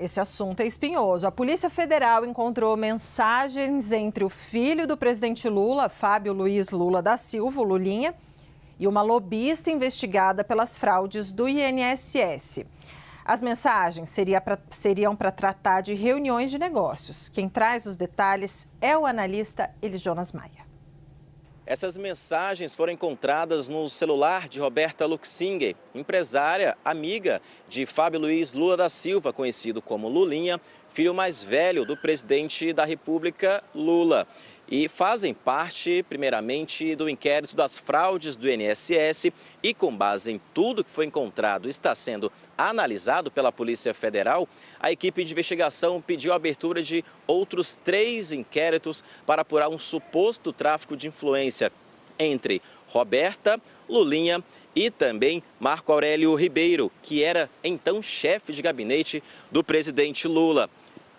Esse assunto é espinhoso. A Polícia Federal encontrou mensagens entre o filho do presidente Lula, Fábio Luiz Lula da Silva, o Lulinha, e uma lobista investigada pelas fraudes do INSS. As mensagens seriam para tratar de reuniões de negócios. Quem traz os detalhes é o analista Elis Jonas Maia. Essas mensagens foram encontradas no celular de Roberta Luxinger, empresária, amiga de Fábio Luiz Lula da Silva, conhecido como Lulinha, filho mais velho do presidente da República, Lula. E fazem parte, primeiramente, do inquérito das fraudes do INSS e, com base em tudo que foi encontrado e está sendo analisado pela Polícia Federal, a equipe de investigação pediu a abertura de outros 3 inquéritos para apurar um suposto tráfico de influência entre Roberta, Lulinha e também Marco Aurélio Ribeiro, que era então chefe de gabinete do presidente Lula.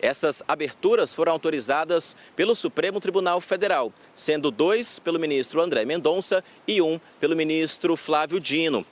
Essas aberturas foram autorizadas pelo Supremo Tribunal Federal, sendo 2 pelo ministro André Mendonça e 1 pelo ministro Flávio Dino.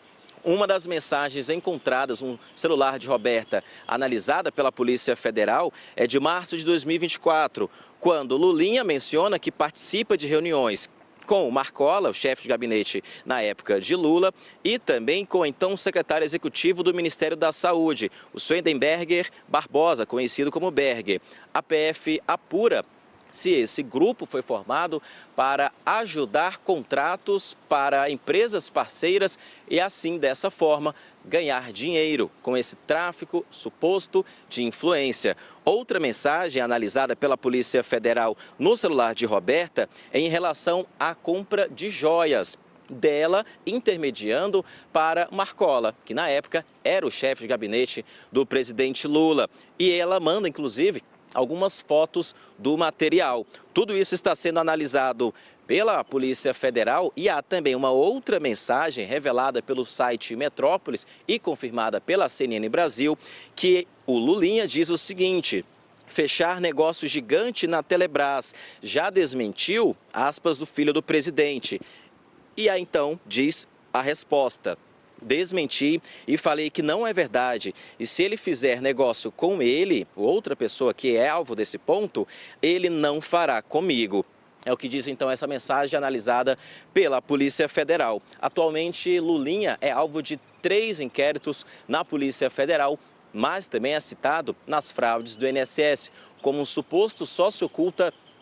Uma das mensagens encontradas no celular de Roberta, analisada pela Polícia Federal, é de março de 2024, quando Lulinha menciona que participa de reuniões com o Marcola, o chefe de gabinete na época de Lula, e também com o então secretário executivo do Ministério da Saúde, o Swendenberger Barbosa, conhecido como Berger. A PF apura se esse grupo foi formado para ajudar contratos para empresas parceiras e assim, dessa forma, ganhar dinheiro com esse tráfico suposto de influência. Outra mensagem analisada pela Polícia Federal no celular de Roberta é em relação à compra de joias, dela intermediando para Marcola, que na época era o chefe de gabinete do presidente Lula. E ela manda, inclusive, algumas fotos do material. Tudo isso está sendo analisado pela Polícia Federal e há também uma outra mensagem revelada pelo site Metrópolis e confirmada pela CNN Brasil, que o Lulinha diz o seguinte: fechar negócio gigante na Telebrás, já desmentiu, aspas, do filho do presidente. E aí então diz a resposta: desmenti e falei que não é verdade. E se ele fizer negócio com ele, outra pessoa que é alvo desse ponto, ele não fará comigo. É o que diz então essa mensagem analisada pela Polícia Federal. Atualmente, Lulinha é alvo de 3 inquéritos na Polícia Federal, mas também é citado nas fraudes do INSS como um suposto sócio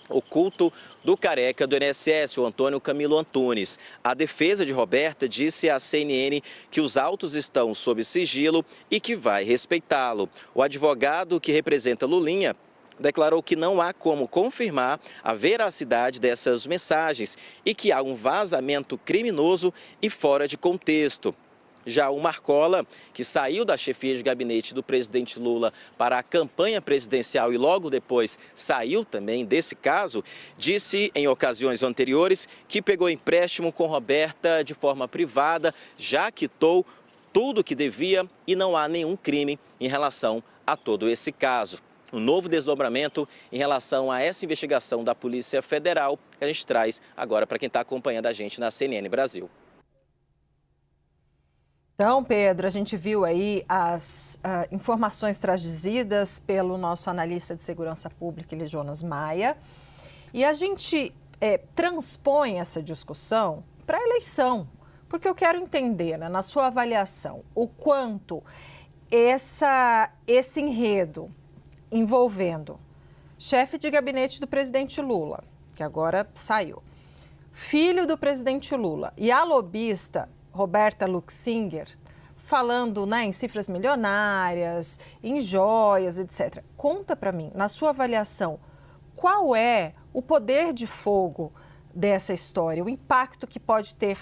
oculto do careca do INSS, o Antônio Camilo Antunes. A defesa de Roberta disse à CNN que os autos estão sob sigilo e que vai respeitá-lo. O advogado que representa Lulinha declarou que não há como confirmar a veracidade dessas mensagens e que há um vazamento criminoso e fora de contexto. Já o Marcola, que saiu da chefia de gabinete do presidente Lula para a campanha presidencial e logo depois saiu também desse caso, disse em ocasiões anteriores que pegou empréstimo com Roberta de forma privada, já quitou tudo o que devia e não há nenhum crime em relação a todo esse caso. Um novo desdobramento em relação a essa investigação da Polícia Federal que a gente traz agora para quem está acompanhando a gente na CNN Brasil. Então, Pedro, a gente viu aí as informações trazidas pelo nosso analista de segurança pública, Elis Jonas Maia, e a gente transpõe essa discussão para a eleição, porque eu quero entender, né, na sua avaliação, o quanto esse enredo envolvendo chefe de gabinete do presidente Lula, que agora saiu, filho do presidente Lula e a lobista Roberta Luxinger, falando, né, em cifras milionárias, em joias, etc. Conta para mim, na sua avaliação, qual é o poder de fogo dessa história, o impacto que pode ter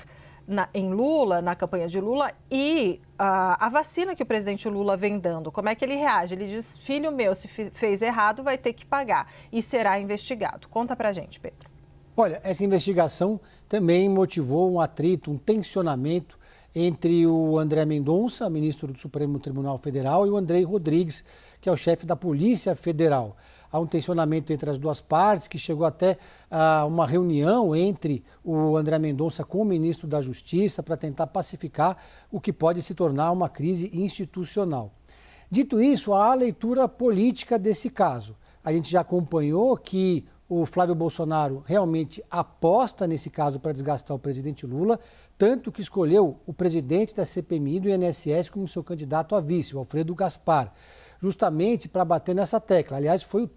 em Lula, na campanha de Lula, e a vacina que o presidente Lula vem dando. Como é que ele reage? Ele diz: filho meu, se fez errado, vai ter que pagar e será investigado. Conta pra gente, Pedro. Olha, essa investigação também motivou um atrito, um tensionamento entre o André Mendonça, ministro do Supremo Tribunal Federal, e o Andrei Rodrigues, que é o chefe da Polícia Federal. Há um tensionamento entre as duas partes, que chegou até a uma reunião entre o André Mendonça com o ministro da Justiça para tentar pacificar o que pode se tornar uma crise institucional. Dito isso, há a leitura política desse caso. A gente já acompanhou que o Flávio Bolsonaro realmente aposta nesse caso para desgastar o presidente Lula, tanto que escolheu o presidente da CPMI do INSS como seu candidato a vice, o Alfredo Gaspar, justamente para bater nessa tecla. Aliás, foi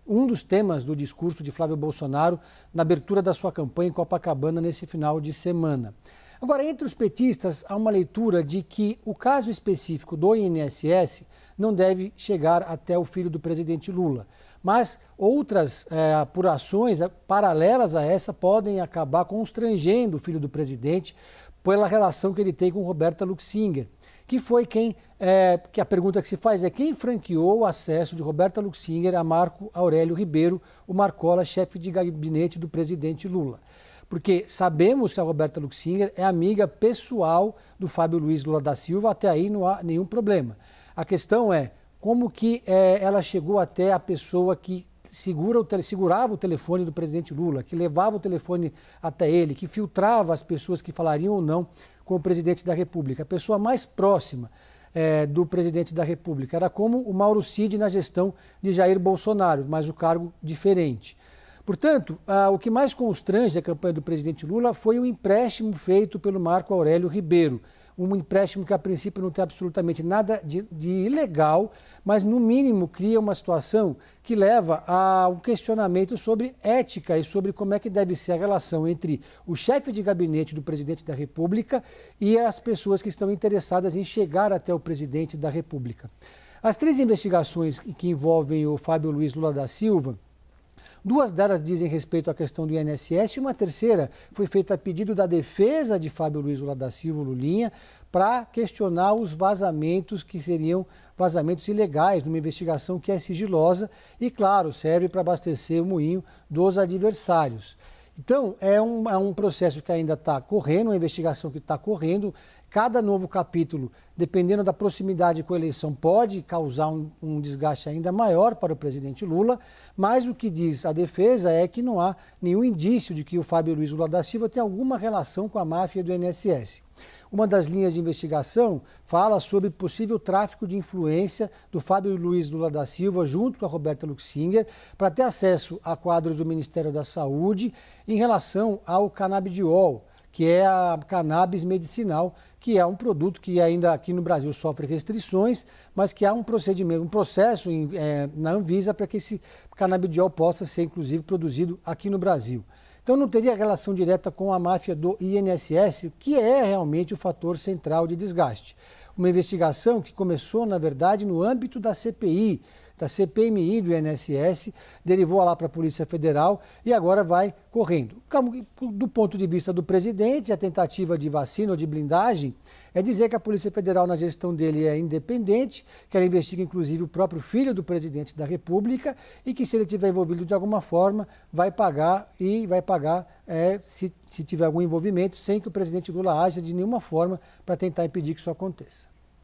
um dos temas do discurso de Flávio Bolsonaro na abertura da sua campanha em Copacabana nesse final de semana. Agora, entre os petistas, há uma leitura de que o caso específico do INSS não deve chegar até o filho do presidente Lula. Mas outras apurações paralelas a essa podem acabar constrangendo o filho do presidente pela relação que ele tem com Roberta Luxinger, que foi que a pergunta que se faz é quem franqueou o acesso de Roberta Luxinger a Marco Aurélio Ribeiro, o Marcola, chefe de gabinete do presidente Lula. Porque sabemos que a Roberta Luxinger é amiga pessoal do Fábio Luiz Lula da Silva, até aí não há nenhum problema. A questão é como que ela chegou até a pessoa que segurava o telefone do presidente Lula, que levava o telefone até ele, que filtrava as pessoas que falariam ou não com o presidente da República. A pessoa mais próxima do presidente da República era como o Mauro Cid na gestão de Jair Bolsonaro, mas o cargo diferente. Portanto, o que mais constrange a campanha do presidente Lula foi o empréstimo feito pelo Marco Aurélio Ribeiro. Um empréstimo que a princípio não tem absolutamente nada de ilegal, mas no mínimo cria uma situação que leva a um questionamento sobre ética e sobre como é que deve ser a relação entre o chefe de gabinete do presidente da República e as pessoas que estão interessadas em chegar até o presidente da República. As 3 investigações que envolvem o Fábio Luiz Lula da Silva, 2 delas dizem respeito à questão do INSS e uma terceira foi feita a pedido da defesa de Fábio Luiz Lula da Silva, Lulinha, para questionar os vazamentos que seriam vazamentos ilegais numa investigação que é sigilosa e, claro, serve para abastecer o moinho dos adversários. Então, é um processo que ainda está correndo, uma investigação que está correndo. Cada novo capítulo, dependendo da proximidade com a eleição, pode causar um desgaste ainda maior para o presidente Lula, mas o que diz a defesa é que não há nenhum indício de que o Fábio Luiz Lula da Silva tem alguma relação com a máfia do INSS. Uma das linhas de investigação fala sobre possível tráfico de influência do Fábio Luiz Lula da Silva junto com a Roberta Luxinger para ter acesso a quadros do Ministério da Saúde em relação ao canabidiol, que é a cannabis medicinal, que é um produto que ainda aqui no Brasil sofre restrições, mas que há um processo na Anvisa para que esse canabidiol possa ser, inclusive, produzido aqui no Brasil. Então não teria relação direta com a máfia do INSS, que é realmente o fator central de desgaste. Uma investigação que começou, na verdade, no âmbito da CPI, da CPMI do INSS, derivou lá para a Polícia Federal e agora vai correndo. Do ponto de vista do presidente, a tentativa de vacina ou de blindagem é dizer que a Polícia Federal, na gestão dele, é independente, que ela investiga inclusive o próprio filho do presidente da República e que, se ele estiver envolvido de alguma forma, vai pagar se tiver algum envolvimento, sem que o presidente Lula haja de nenhuma forma para tentar impedir que isso aconteça.